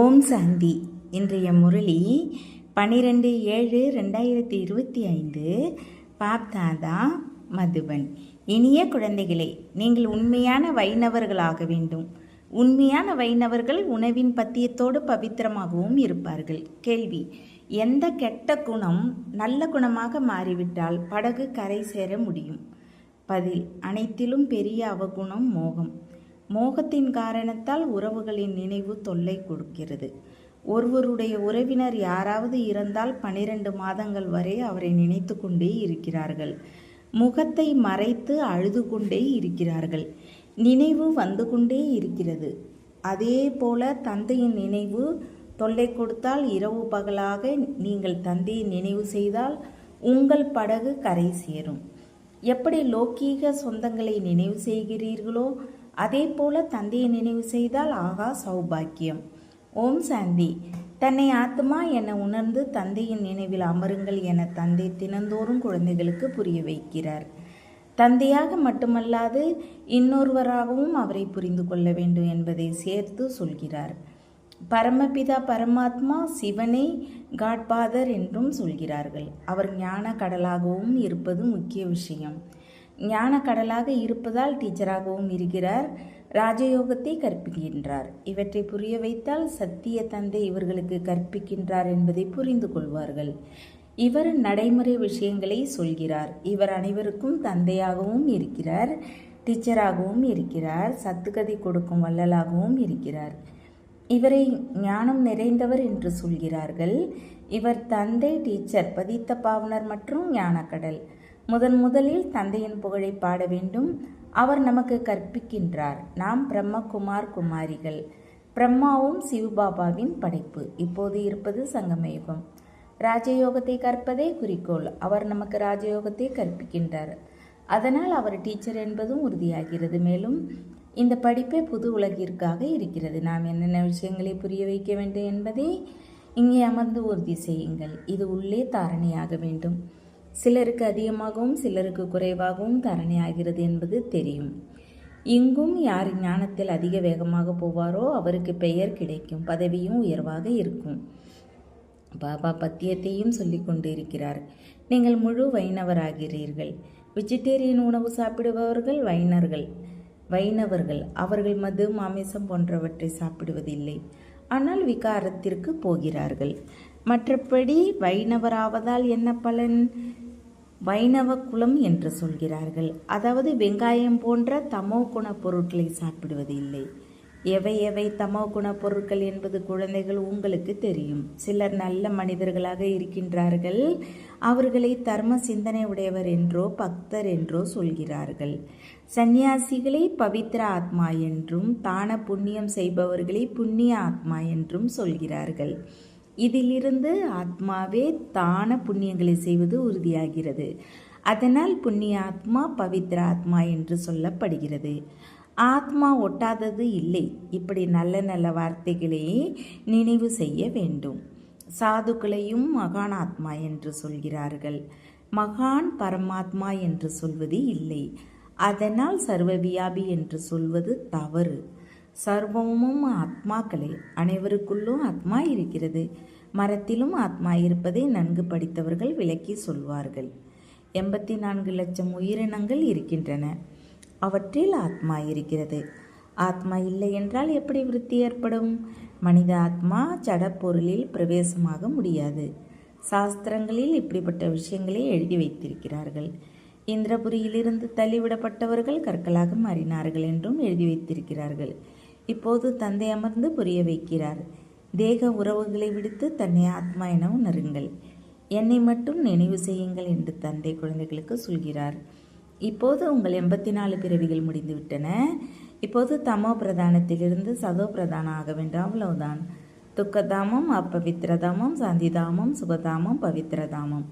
ஓம் சாந்தி. இன்றைய முரளி 12/7/2025. பாப்தாதா, மதுபன். இனிய குழந்தைகளே, நீங்கள் உண்மையான வைணவர்களாக வேண்டும். உண்மையான வைணவர்கள் உணவின் பத்தியத்தோடு பவித்திரமாகவும் இருப்பார்கள். கேள்வி: எந்த கெட்ட குணம் நல்ல குணமாக மாறிவிட்டால் படகு கரை சேர முடியும்? பதில்: அனைத்திலும் பெரிய அவகுணம் மோகம். மோகத்தின் காரணத்தால் உறவுகளின் நினைவு தொல்லை கொடுக்கிறது. ஒருவருடைய உறவினர் யாராவது இறந்தால் 12 மாதங்கள் வரை அவரை நினைத்து கொண்டே இருக்கிறார்கள். முகத்தை மறைத்து அழுது கொண்டே இருக்கிறார்கள். நினைவு வந்து கொண்டே இருக்கிறது. அதே போல தந்தையின் நினைவு தொல்லை கொடுத்தால் இரவு பகலாக நீங்கள் தந்தையை நினைவு செய்தால் உங்கள் படகு கரை சேரும். எப்படி லௌகீக சொந்தங்களை நினைவு செய்கிறீர்களோ அதே போல தந்தையை நினைவு செய்தால் ஆகா சௌபாக்கியம். ஓம் சாந்தி. தன்னை ஆத்மா என உணர்ந்து தந்தையின் நினைவில் அமருங்கள் என தந்தை தினந்தோறும் குழந்தைகளுக்கு புரிய வைக்கிறார். தந்தையாக மட்டுமல்லாது இன்னொருவராகவும் அவரை புரிந்து கொள்ள வேண்டும் என்பதை சேர்த்து சொல்கிறார். பரமபிதா பரமாத்மா சிவனை காட்பாதர் என்றும் சொல்கிறார்கள். அவர் ஞான கடலாகவும் இருப்பது முக்கிய விஷயம். ஞான கடலாக இருப்பதால் டீச்சராகவும் இருக்கிறார். ராஜயோகத்தை கற்பிக்கின்றார். இவற்றை புரிய வைத்தால் சத்திய தந்தை இவர்களுக்கு கற்பிக்கின்றார் என்பதை புரிந்து கொள்வார்கள். இவர் நடைமுறை விஷயங்களை சொல்கிறார். இவர் அனைவருக்கும் தந்தையாகவும் இருக்கிறார், டீச்சராகவும் இருக்கிறார், சத்துக்கதை கொடுக்கும் வள்ளலாகவும் இருக்கிறார். இவரை ஞானம் நிறைந்தவர் என்று சொல்கிறார்கள். இவர் தந்தை, டீச்சர், பதித்த பாவனர் மற்றும் ஞானக்கடல். முதலில் தந்தையின் புகழை பாட வேண்டும். அவர் நமக்கு கற்பிக்கின்றார். நாம் பிரம்மகுமார் குமாரிகள். பிரம்மாவும் சிவபாபாவின் படைப்பு. இப்போது இருப்பது சங்கமயுகம். ராஜயோகத்தை கற்பதே குறிக்கோள். அவர் நமக்கு ராஜயோகத்தை கற்பிக்கின்றார். அதனால் அவர் டீச்சர் என்பதும் உறுதியாகிறது. மேலும் இந்த படிப்பே புது உலகிற்காக இருக்கிறது. நாம் என்னென்ன விஷயங்களை புரிய வைக்க வேண்டும் என்பதை இங்கே அமர்ந்து உறுதி செய்யுங்கள். இது உள்ளே தாரணையாக வேண்டும். சிலருக்கு அதிகமாகவும் சிலருக்கு குறைவாகவும் தாரணையாகிறது என்பது தெரியும். இங்கும் யார் ஞானத்தில் அதிக வேகமாக போவாரோ அவருக்கு பெயர் கிடைக்கும், பதவியும் உயர்வாக இருக்கும். பாபா பத்தியத்தையும் சொல்லி கொண்டு இருக்கிறார். நீங்கள் முழு வைணவராகிறீர்கள். வெஜிடேரியன் உணவு சாப்பிடுபவர்கள் வைணவர்கள். அவர்கள் மது, மாமிசம் போன்றவற்றை சாப்பிடுவதில்லை. ஆனால் விகாரத்திற்கு போகிறார்கள். மற்றபடி வைணவராவதால் என்ன பலன்? வைணவ குலம் என்று சொல்கிறார்கள். அதாவது வெங்காயம் போன்ற தமோ குண பொருட்களை சாப்பிடுவது இல்லை. எவை தமோ குண பொருட்கள் என்பது குழந்தைகள் உங்களுக்கு தெரியும். சிலர் நல்ல மனிதர்களாக இருக்கின்றார்கள். அவர்களை தர்ம சிந்தனை உடையவர் என்றோ பக்தர் என்றோ சொல்கிறார்கள். சந்நியாசிகளை பவித்ர ஆத்மா என்றும் தான புண்ணியம் செய்பவர்களை புண்ணிய ஆத்மா என்றும் சொல்கிறார்கள். இதிலிருந்து ஆத்மாவே தான புண்ணியங்களை செய்வது உறுதியாகிறது. அதனால் புண்ணிய ஆத்மா பவித்ர ஆத்மா என்று சொல்லப்படுகிறது. ஆத்மா ஒட்டாதது இல்லை. இப்படி நல்ல நல்ல வார்த்தைகளை நினைவு செய்ய வேண்டும். சாதுக்களையும் மகான் ஆத்மா என்று சொல்கிறார்கள். மகான் பரமாத்மா என்று சொல்வது இல்லை. அதனால் சர்வவியாபி என்று சொல்வது தவறு. சர்வமும் ஆத்மாக்களே. அனைவருக்குள்ளும் ஆத்மா இருக்கிறது. மரத்திலும் ஆத்மா இருப்பதை நன்கு படித்தவர்கள் விளக்கி சொல்வார்கள். 84 லட்சம் உயிரினங்கள் இருக்கின்றன. அவற்றில் ஆத்மா இருக்கிறது. ஆத்மா இல்லை என்றால் எப்படி விருத்தி ஏற்படும்? மனித ஆத்மா ஜடப்பொருளில் பிரவேசமாக முடியாது. சாஸ்திரங்களில் இப்படிப்பட்ட விஷயங்களை எழுதி வைத்திருக்கிறார்கள். இந்திரபுரியிலிருந்து தள்ளிவிடப்பட்டவர்கள் கற்களாக மாறினார்கள் என்றும் எழுதி வைத்திருக்கிறார்கள். இப்போது தந்தை அமர்ந்து புரிய வைக்கிறார். தேக உறவுகளை விடுத்து தன்னை ஆத்மா என உணருங்கள். என்னை மட்டும் நினைவு செய்யுங்கள் என்று தந்தை குழந்தைகளுக்கு சொல்கிறார். இப்போது உங்கள் 84 பிறவிகள் முடிந்துவிட்டன. இப்போது தமோ பிரதானத்திலிருந்து சதோ பிரதானம் ஆக வேண்டும். அவ்வளவுதான். துக்கதாமம், அப்பவித்திரதாமம், சாந்திதாமம், சுகதாமம், பவித்திரதாமம்.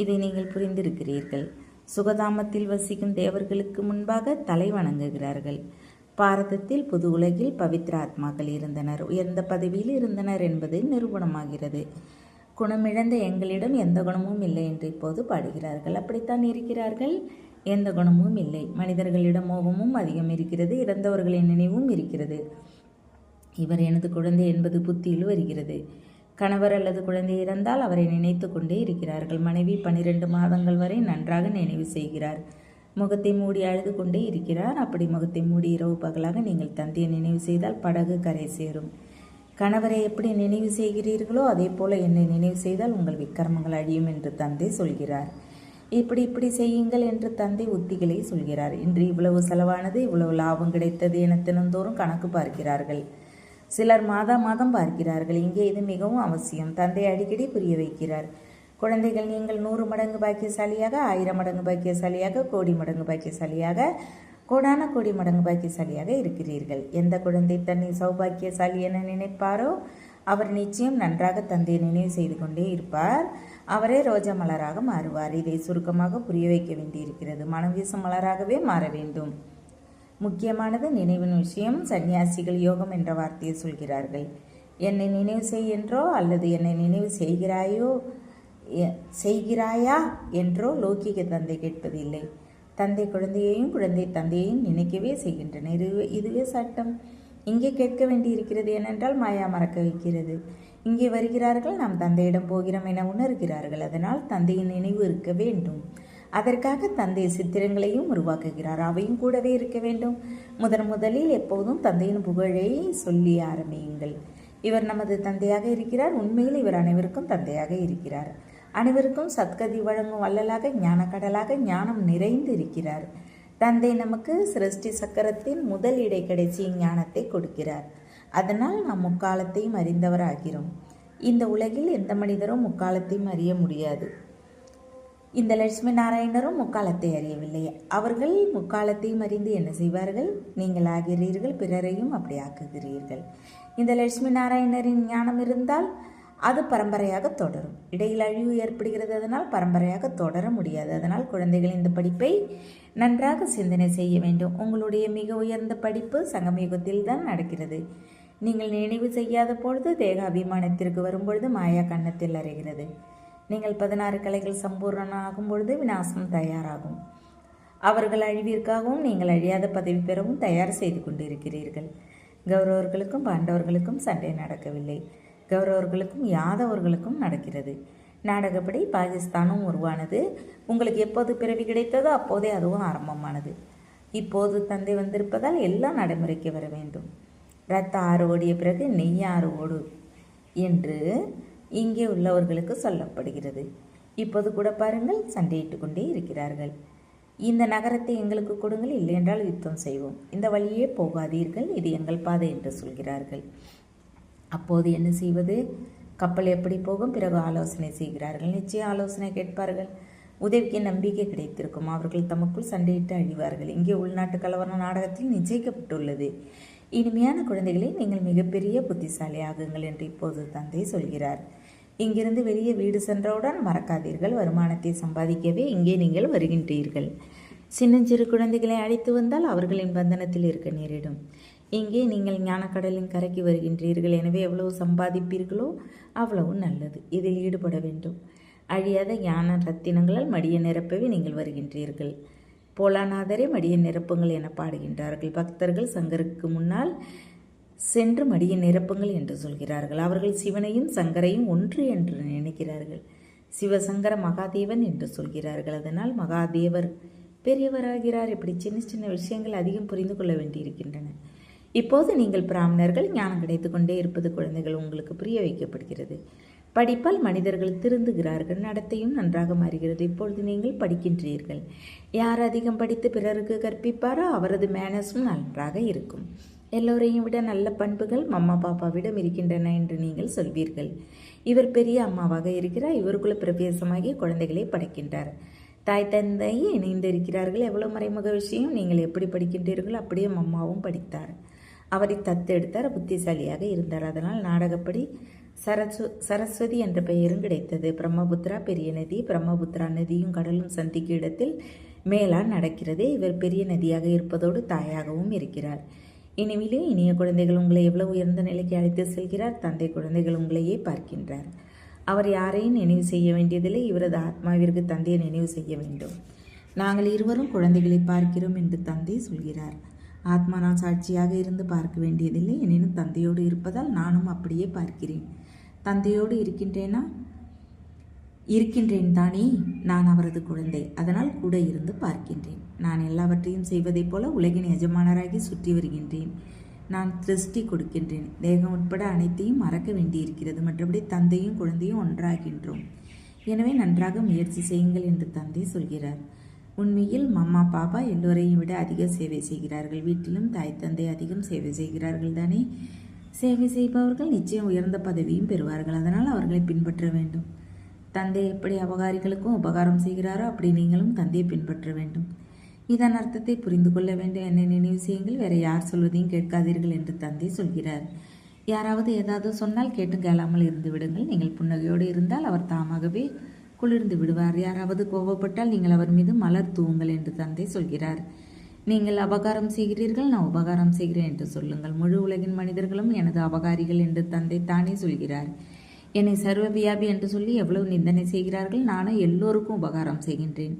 இதை நீங்கள் புரிந்திருக்கிறீர்கள். சுகதாமத்தில் வசிக்கும் தேவர்களுக்கு முன்பாக தலை வணங்குகிறார்கள். பாரதத்தில் புது உலகில் பவித்ர ஆத்மாக்கள் இருந்தனர், உயர்ந்த பதவியில் இருந்தனர் என்பது நிரூபணமாகிறது. குணமிழந்த எங்களிடம் எந்த குணமும் இல்லை என்று இப்போது பாடுகிறார்கள். அப்படித்தான் இருக்கிறார்கள். எந்த குணமும் இல்லை. மனிதர்களிடம் மோகமும் அதிகம் இருக்கிறது. இறந்தவர்களின் நினைவும் இருக்கிறது. இவர் எனது குழந்தை என்பது புத்தியில் வருகிறது. கணவர் அல்லது குழந்தை இறந்தால் அவரை நினைத்து கொண்டே இருக்கிறார்கள். மனைவி 12 மாதங்கள் வரை நன்றாக நினைவு செய்கிறார். முகத்தை மூடி அழுது கொண்டே இருக்கிறார். அப்படி முகத்தை மூடி இரவு பகலாக நீங்கள் தந்தையை நினைவு செய்தால் படகு கரை சேரும். கணவரை எப்படி நினைவு செய்கிறீர்களோ அதே போல என்னை நினைவு செய்தால் உங்கள் விக்கிரமங்கள் அழியும் என்று தந்தை சொல்கிறார். இப்படி செய்யுங்கள் என்று தந்தை உத்திகளை சொல்கிறார். இன்று இவ்வளவு செலவானது, இவ்வளவு லாபம் கிடைத்தது என தினந்தோறும் கணக்கு பார்க்கிறார்கள். சிலர் மாதம் பார்க்கிறார்கள். இங்கே இது மிகவும் அவசியம். தந்தை அடிக்கடி புரிய வைக்கிறார். குழந்தைகள், நீங்கள் 100 மடங்கு பாக்கியசாலியாக, 1000 மடங்கு பாக்கியசாலியாக, கோடி மடங்கு பாக்கியசாலியாக, கோடான கோடி மடங்கு பாக்கியசாலியாக இருக்கிறீர்கள். எந்த குழந்தை தன்னை சௌபாக்கியசாலி என நினைப்பாரோ அவர் நிச்சயம் நன்றாக தந்தையை நினைவு செய்து கொண்டே இருப்பார். அவரே ரோஜா மலராக மாறுவார். இதை சுருக்கமாக புரிய வைக்க வேண்டியிருக்கிறது. மனம் வீசும் மலராகவே மாற வேண்டும். முக்கியமானது நினைவின் விஷயம். சன்னியாசிகள் யோகம் என்ற வார்த்தையை சொல்கிறார்கள். என்னை நினைவு செய் என்றோ அல்லது என்னை நினைவு செய்கிறாயா என்றோ லௌகிக தந்தை கேட்பதில்லை. தந்தை குழந்தையையும் குழந்தை தந்தையையும் நினைக்கவே செய்கின்றனர். இதுவே சட்டம். இங்கே கேட்க வேண்டியிருக்கிறது. ஏனென்றால் மாயா மறக்க வைக்கிறது. இங்கே வருகிறார்கள், நாம் தந்தையிடம் போகிறோம் என உணர்கிறார்கள். அதனால் தந்தையின் நினைவு இருக்க வேண்டும். அதற்காக தந்தை சித்திரங்களையும் உருவாக்குகிறார். அவையும் கூடவே இருக்க வேண்டும். முதலில் எப்போதும் தந்தையின் புகழை சொல்லி ஆரம்பியுங்கள். இவர் நமது தந்தையாக இருக்கிறார். உண்மையில் இவர் அனைவருக்கும் தந்தையாக இருக்கிறார். அனைவருக்கும் சத்கதி வழங்கும் வள்ளலாக, ஞானக்கடலாக, ஞானம் நிறைந்து இருக்கிறார். தந்தை நமக்கு சிருஷ்டி சக்கரத்தின் முதல் இடைக்கடைசி ஞானத்தை கொடுக்கிறார். அதனால் நாம் முக்காலத்தையும் அறிந்தவராகிறோம். இந்த உலகில் எந்த மனிதரும் முக்காலத்தையும் அறிய முடியாது. இந்த லட்சுமி நாராயணரும் முக்காலத்தை அறியவில்லை. அவர்கள் முக்காலத்தையும் அறிந்து என்ன செய்வார்கள்? நீங்கள் ஆகிறீர்கள், பிறரையும் அப்படி ஆக்குகிறீர்கள். இந்த லட்சுமி நாராயணரின் ஞானம் இருந்தால் அது பரம்பரையாக தொடரும். இடையில் அழிவு ஏற்படுகிறது. அதனால் பரம்பரையாக தொடர முடியாது. அதனால் குழந்தைகள் இந்த படிப்பை நன்றாக சிந்தனை செய்ய வேண்டும். உங்களுடைய மிக உயர்ந்த படிப்பு சங்கமயுகத்தில் தான் நடக்கிறது. நீங்கள் நினைவு செய்யாத பொழுது, தேகாபிமானத்திற்கு வரும்பொழுது மாயா கன்னத்தில் அறைகிறது. நீங்கள் 16 கலைகள் சம்பூர்ணமாகும் பொழுது விநாசம் தயாராகும். அவர்கள் அழிவிற்காகவும் நீங்கள் அழியாத பதவி பெறவும் தயார் செய்து கொண்டிருக்கிறீர்கள். கௌரவர்களுக்கும் பாண்டவர்களுக்கும் சண்டை நடக்கவில்லை. கௌரவர்களுக்கும் யாதவர்களுக்கும் நடக்கிறது. நாடகப்படி பாகிஸ்தானும் உருவானது. உங்களுக்கு எப்போது பிறவி கிடைத்ததோ அப்போதே அதுவும் ஆரம்பமானது. இப்போது தந்தை வந்திருப்பதால் எல்லாம் நடைமுறைக்கு வர வேண்டும். இரத்த ஆறு ஓடிய பிறகு நெய் ஆறு ஓடு என்று இங்கே உள்ளவர்களுக்கு சொல்லப்படுகிறது. இப்போது கூட பாருங்கள், சண்டையிட்டு கொண்டே இருக்கிறார்கள். இந்த நகரத்தை எங்களுக்கு கொடுங்கள், இல்லையென்றால் யுத்தம் செய்வோம். இந்த வழியே போகாதீர்கள், இது எங்கள் பாதை என்று சொல்கிறார்கள். அப்போது என்ன செய்வது? கப்பல் எப்படி போகும்? பிறகு ஆலோசனை செய்கிறார்கள். நிச்சயம் ஆலோசனை கேட்பார்கள். உதவிக்கு நம்பிக்கை கிடைத்திருக்கும். அவர்கள் தமக்குள் சண்டையிட்டு அழிவார்கள். இங்கே உள்நாட்டு கலவர நாடகத்தில் நிச்சயிக்கப்பட்டுள்ளது. இனிமையான குழந்தைகளை, நீங்கள் மிகப்பெரிய புத்திசாலி ஆகுங்கள் என்று இப்போது தந்தை சொல்கிறார். இங்கிருந்து வெளியே வீடு சென்றவுடன் மறக்காதீர்கள், வருமானத்தை சம்பாதிக்கவே இங்கே நீங்கள் வருகின்றீர்கள். சின்னஞ்சிறு குழந்தைகளை அழைத்து வந்தால் அவர்களின் பந்தனத்தில் இருக்க நேரிடும். இங்கே நீங்கள் ஞானக்கடலின் கரைக்கு வருகின்றீர்கள். எனவே எவ்வளவு சம்பாதிப்பீர்களோ அவ்வளவு நல்லது. இதில் ஈடுபட வேண்டும். அழியாத ஞான ரத்தினங்களால் மடியை நிரப்பவே நீங்கள் வருகின்றீர்கள். போலாநாதரே மடியை நிரப்புங்கள் என பாடுகின்றார்கள். பக்தர்கள் சங்கருக்கு முன்னால் சென்று மடியை நிரப்புங்கள் என்று சொல்கிறார்கள். அவர்கள் சிவனையும் சங்கரையும் ஒன்று என்று நினைக்கிறார்கள். சிவசங்கர மகாதேவன் என்று சொல்கிறார்கள். அதனால் மகாதேவர் பெரியவராகிறார். இப்படி சின்ன சின்ன விஷயங்கள் அதிகம் புரிந்து கொள்ள வேண்டியிருக்கின்றன. இப்போது நீங்கள் பிராமணர்கள், ஞானம் கிடைத்து கொண்டே இருப்பது குழந்தைகள் உங்களுக்கு புரிய வைக்கப்படுகிறது. படிப்பால் மனிதர்கள் திருந்துகிறார்கள். நடத்தையும் நன்றாக மாறுகிறது. இப்பொழுது நீங்கள் படிக்கின்றீர்கள். யார் அதிகம் படித்து பிறருக்கு கற்பிப்பாரோ அவரது மேனஸும் நன்றாக இருக்கும். எல்லோரையும் விட நல்ல பண்புகள் மம்மா பாப்பாவிடம் இருக்கின்றன என்று நீங்கள் சொல்வீர்கள். இவர் பெரிய அம்மாவாக இருக்கிறார். இவருக்குள்ள பிரவேசமாகி குழந்தைகளை படைக்கின்றார். தாய் தந்தை இணைந்து இருக்கிறார்கள். எவ்வளவு மறைமுக விஷயம். நீங்கள் எப்படி படிக்கின்றீர்களோ அப்படியே மம்மாவும் படித்தார். அவரை தத்தெடுத்தார். புத்திசாலியாக இருந்தார். அதனால் நாடகப்படி சரஸ்வதி என்ற பெயரும் கிடைத்தது. பிரம்மபுத்திரா பெரிய நதி. பிரம்மபுத்திரா நதியும் கடலும் சந்திக்கும் இடத்தில் மேலான் நடக்கிறது. இவர் பெரிய நதியாக இருப்பதோடு தாயாகவும் இருக்கிறார். இனிமேலும் இனிய குழந்தைகள், உங்களை எவ்வளவு உயர்ந்த நிலைக்கு அழைத்து செல்கிறார். தந்தை குழந்தைகள் உங்களையே பார்க்கின்றார். அவர் யாரையும் நினைவு செய்ய வேண்டியதில்லை. இவரது ஆத்மாவிற்கு தந்தையை நினைவு செய்ய வேண்டும். நாங்கள் இருவரும் குழந்தைகளை பார்க்கிறோம் என்று தந்தை சொல்கிறார். ஆத்மா நான் சாட்சியாக இருந்து பார்க்க வேண்டியதில்லை. எனினும் தந்தையோடு இருப்பதால் நானும் அப்படியே பார்க்கிறேன். தந்தையோடு இருக்கின்றேன் தானே, நான் அவரது குழந்தை. அதனால் கூட இருந்து பார்க்கின்றேன். நான் எல்லாவற்றையும் செய்வதைப் போல உலகின் எஜமானராகி சுற்றி வருகின்றேன். நான் திருஷ்டி கொடுக்கின்றேன். தேகம் உட்பட அனைத்தையும் மறக்க வேண்டியிருக்கிறது. மற்றபடி தந்தையும் குழந்தையும் ஒன்றாகின்றோம். எனவே நன்றாக முயற்சி செய்யுங்கள் என்று தந்தை சொல்கிறார். உண்மையில் மம்மா பாப்பா எல்லோரையும் விட அதிக சேவை செய்கிறார்கள். வீட்டிலும் தாய் தந்தை அதிகம் சேவை செய்கிறார்கள் தானே. சேவை செய்பவர்கள் நிச்சயம் உயர்ந்த பதவியும் பெறுவார்கள். அதனால் அவர்களை பின்பற்ற வேண்டும். தந்தை எப்படி அபகாரிகளுக்கும் உபகாரம் செய்கிறாரோ அப்படி நீங்களும் தந்தையை பின்பற்ற வேண்டும். இதன் அர்த்தத்தை புரிந்து கொள்ள வேண்டும். என்னை நினைவு செய்யுங்கள், வேற யார் சொல்வதையும் கேட்காதீர்கள் என்று தந்தை சொல்கிறார். யாராவது ஏதாவது சொன்னால் கேட்டும் கேளாமல் இருந்து விடுங்கள். நீங்கள் புன்னகையோடு இருந்தால் அவர் தாமாகவே குளிர்ந்து விடுவார். யாராவது கோபப்பட்டால் நீங்கள் அவர் மீது மலர் தூவுங்கள் என்று தந்தை சொல்கிறார். நீங்கள் அபகாரம் செய்கிறீர்கள், நான் உபகாரம் செய்கிறேன் என்று சொல்லுங்கள். முழு உலகின் மனிதர்களும் எனது அபகாரிகள் என்று தந்தை தானே சொல்கிறார். என்னை சர்வ வியாபி என்று சொல்லி எவ்வளவு நிந்தனை செய்கிறார்கள். நானும் எல்லோருக்கும் உபகாரம் செய்கின்றேன்.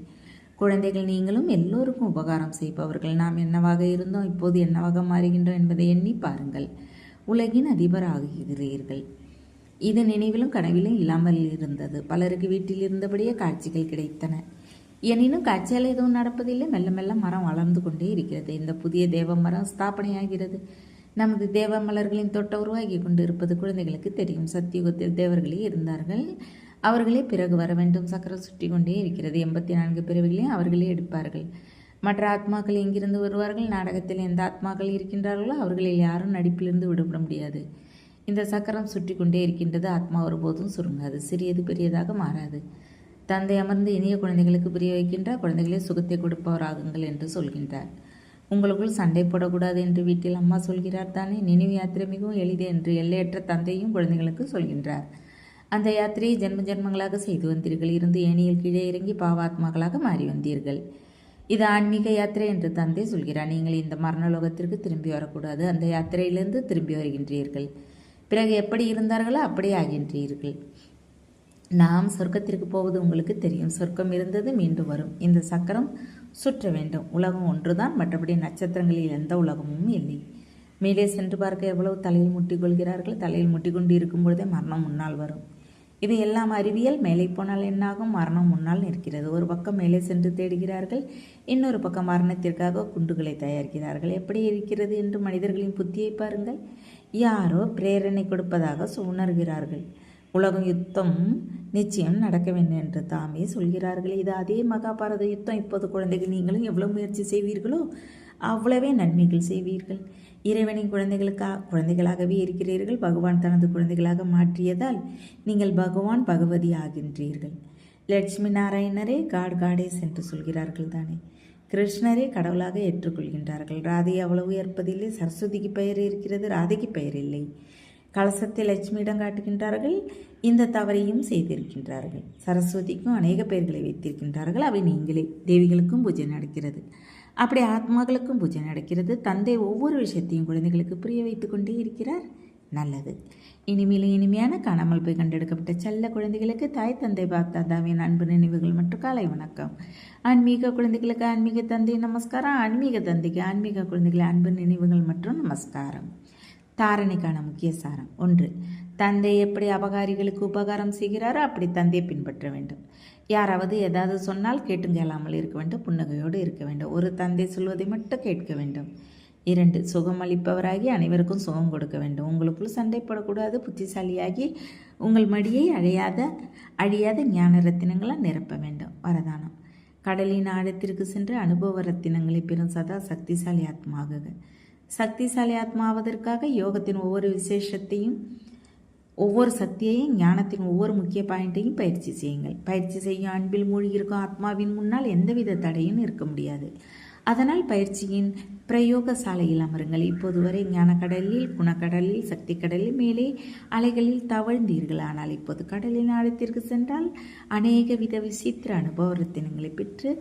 குழந்தைகள் நீங்களும் எல்லோருக்கும் உபகாரம் செய்பவர்கள். நாம் என்னவாக இருந்தோம், இப்போது என்னவாக மாறுகின்றோம் என்பதை எண்ணி பாருங்கள். உலகின் அதிபர் ஆகுகிறீர்கள். இது நினைவிலும் கனவிலும் இல்லாமல் இருந்தது. பலருக்கு வீட்டில் இருந்தபடியே காட்சிகள் கிடைத்தன. எனினும் காட்சியால் எதுவும் நடப்பதில்லை. மெல்ல மெல்ல மரம் வளர்ந்து கொண்டே இருக்கிறது. இந்த புதிய தேவ மரம் ஸ்தாபனையாகிறது. நமது தேவ மலர்களின் தோட்டம் உருவாகி கொண்டு இருப்பது குழந்தைகளுக்கு தெரியும். சத்தியுகத்தில் தேவர்களே இருந்தார்கள். அவர்களே பிறகு வர வேண்டும். சக்கரம் சுற்றி கொண்டே இருக்கிறது. 84 பிறவிகளையும் அவர்களே எடுப்பார்கள். மற்ற ஆத்மாக்கள் எங்கிருந்து வருவார்கள்? நாடகத்தில் எந்த ஆத்மாக்கள் இருக்கின்றார்களோ அவர்களில் யாரும் நடிப்பிலிருந்து விடுபட முடியாது. இந்த சக்கரம் சுற்றி கொண்டே இருக்கின்றது. ஆத்மா ஒருபோதும் சுருங்காது. சிறியது பெரியதாக மாறாது. தந்தை அமர்ந்து இனிய குழந்தைகளுக்கு புரிய வைக்கின்றார். குழந்தைகளே சுகத்தை கொடுப்பவராகுங்கள் என்று சொல்கின்றார். உங்களுக்குள் சண்டை போடக்கூடாது என்று வீட்டில் அம்மா சொல்கிறார் தானே. நினைவு யாத்திரை மிகவும் எளிது என்று எல்லையற்ற தந்தையும் குழந்தைகளுக்கு சொல்கின்றார். அந்த யாத்திரையை ஜென்ம ஜென்மங்களாக செய்து வந்தீர்கள். இருந்து ஏணியில் கீழே இறங்கி பாவாத்மாக்களாக மாறி வந்தீர்கள். இது ஆன்மீக யாத்திரை என்று தந்தை சொல்கிறார். நீங்கள் இந்த மரணலோகத்திற்கு திரும்பி வரக்கூடாது. அந்த யாத்திரையிலிருந்து திரும்பி வருகின்றீர்கள். பிறகு எப்படி இருந்தார்களோ அப்படியே ஆகின்றீர்கள். நாம் சொர்க்கத்திற்கு போவது உங்களுக்கு தெரியும். சொர்க்கம் இருந்தது மீண்டும் வரும். இந்த சக்கரம் சுற்ற வேண்டும். உலகம் ஒன்றுதான், மற்றபடி நட்சத்திரங்களில் எந்த உலகமும் இல்லை. மேலே சென்று பார்க்க எவ்வளவு தலையில் முட்டிக்கொள்கிறார்கள். தலையில் முட்டிக்கொண்டு இருக்கும் பொழுதே மரணம் முன்னால் வரும். இது எல்லாம் அறிவியல். மேலே போனால் என்னாகும்? மரணம் முன்னால் நிற்கிறது. ஒரு பக்கம் மேலே சென்று தேடுகிறார்கள், இன்னொரு பக்கம் மரணத்திற்காக குண்டுகளை தயாரிக்கிறார்கள். எப்படி இருக்கிறது என்று மனிதர்களின் புத்தியை பாருங்கள். யாரோ பிரேரணை கொடுப்பதாக உணர்கிறார்கள். உலகம் யுத்தம் நிச்சயம் நடக்க வேண்டும் என்று தாமே சொல்கிறார்கள். இது அதே மகாபாரத யுத்தம். இப்போது குழந்தைகள் நீங்களும் எவ்வளவு முயற்சி செய்வீர்களோ அவ்வளவே நன்மைகள் செய்வீர்கள். இறைவனின் குழந்தைகளாகவே இருக்கிறீர்கள். பகவான் தனது குழந்தைகளாக மாற்றியதால் நீங்கள் பகவான் பகவதி ஆகின்றீர்கள். லட்சுமி நாராயணரே காடேஸ் என்று சொல்கிறார்கள் தானே. கிருஷ்ணரே கடவுளாக ஏற்றுக்கொள்கின்றார்கள். ராதை அவ்வளவு ஏற்பதில்லை. சரஸ்வதிக்கு பெயர் இருக்கிறது, ராதைக்கு பெயர் இல்லை. கலசத்தை லட்சுமியிடம் காட்டுகின்றார்கள். இந்த தவறையும் செய்திருக்கின்றார்கள். சரஸ்வதிக்கும் அநேக பெயர்களை வைத்திருக்கின்றார்கள். அவை நீங்களே. தேவிகளுக்கும் பூஜை நடக்கிறது. அப்படி ஆத்மாக்களுக்கும் பூஜை நடக்கிறது. தந்தை ஒவ்வொரு விஷயத்தையும் குழந்தைகளுக்கு புரிய வைத்து கொண்டே இருக்கிறார். நல்லது. இனிமேலும் இனிமையான காணாமல் போய் கண்டெடுக்கப்பட்ட செல்ல குழந்தைகளுக்கு தாய் தந்தை பாப்தாதாவின் அன்பு நினைவுகள் மற்றும் காலை வணக்கம். ஆன்மீக குழந்தைகளுக்கு ஆன்மீக தந்தை நமஸ்காரம். ஆன்மீக தந்தைக்கு ஆன்மீக குழந்தைகள் அன்பு நினைவுகள் மற்றும் நமஸ்காரம். தாரணைக்கான முக்கிய சாரம். 1. தந்தை எப்படி அபகாரிகளுக்கு உபகாரம் செய்கிறாரோ அப்படி தந்தையை பின்பற்ற வேண்டும். யாராவது ஏதாவது சொன்னால் கேட்டும் கேளாமல் இருக்க வேண்டும். புன்னகையோடு இருக்க வேண்டும். ஒரு தந்தை சொல்வதை மட்டும் கேட்க வேண்டும். 2. சுகம் அளிப்பவராகி அனைவருக்கும் சுகம் கொடுக்க வேண்டும். உங்களுக்குள் சண்டை போடக்கூடாது. புத்திசாலியாகி உங்கள் மடியை அழியாத ஞான ரத்தினங்களால் நிரப்ப வேண்டும். வரதானம். கடலின் ஆழத்திற்கு சென்று அனுபவ ரத்தினங்களை பெறும் சதா சக்திசாலி ஆத்மாகுக. சக்திசாலி ஆத்மாவதற்காக யோகத்தின் ஒவ்வொரு விசேஷத்தையும், ஒவ்வொரு சக்தியையும், ஞானத்தின் ஒவ்வொரு முக்கிய பாயிண்ட்டையும் பயிற்சி செய்யுங்கள். பயிற்சி செய்யும் அன்பில் மூழ்கியிருக்கும் ஆத்மாவின் முன்னால் எந்தவித தடையும் இருக்க முடியாது. அதனால் பயிற்சியின் பிரயோக சாலையில் அமருங்கள். இப்போது வரை ஞானக்கடலில், குணக்கடலில், சக்தி கடலில், மேலே அலைகளில் தவழ்ந்தீர்கள். ஆனால் இப்போது கடலின் ஆழத்திற்கு சென்றால் அநேக வித விசித்திர அனுபவ ரத்தினங்களை பெற்று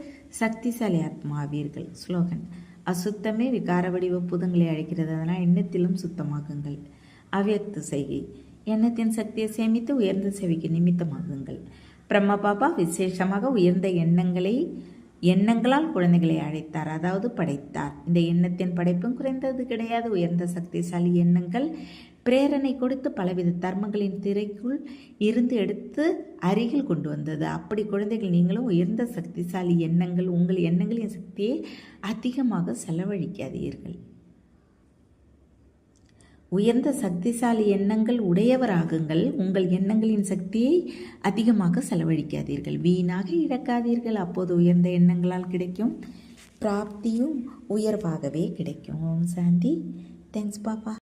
சக்திசாலி ஆத்மாவீர்கள். ஸ்லோகன். அசுத்தமே விகார வடிவ பூதங்களை அழைக்கிறது. அதனால் எண்ணத்திலும் சுத்தமாகுங்கள். அவ்யக்த செய்கை. எண்ணத்தின் சக்தியை சேமித்து உயர்ந்த செவிக்கு நிமித்தமாகுங்கள். பிரம்ம பாபா விசேஷமாக உயர்ந்த எண்ணங்களை எண்ணங்களால் குழந்தைகளை அழைத்தார், அதாவது படைத்தார். இந்த எண்ணத்தின் படைப்பும் குறைந்தது கிடையாது. உயர்ந்த சக்திசாலி எண்ணங்கள் பிரேரணை கொடுத்து பலவித தர்மங்களின் திரைக்குள் இருந்து எடுத்து அருகில் கொண்டு வந்தது. அப்படி குழந்தைகள், நீங்களும் உயர்ந்த சக்திசாலி எண்ணங்கள், உங்கள் எண்ணங்களின் சக்தியை அதிகமாக செலவழிக்காதீர்கள். உயர்ந்த சக்திசாலி எண்ணங்கள் உடையவராகுங்கள். உங்கள் எண்ணங்களின் சக்தியை அதிகமாக செலவழிக்காதீர்கள், வீணாக இழக்காதீர்கள். அப்போது உயர்ந்த எண்ணங்களால் கிடைக்கும் பிராப்தியும் உயர்வாகவே கிடைக்கும். ஓம் சாந்தி. தேங்க்ஸ் பாப்பா.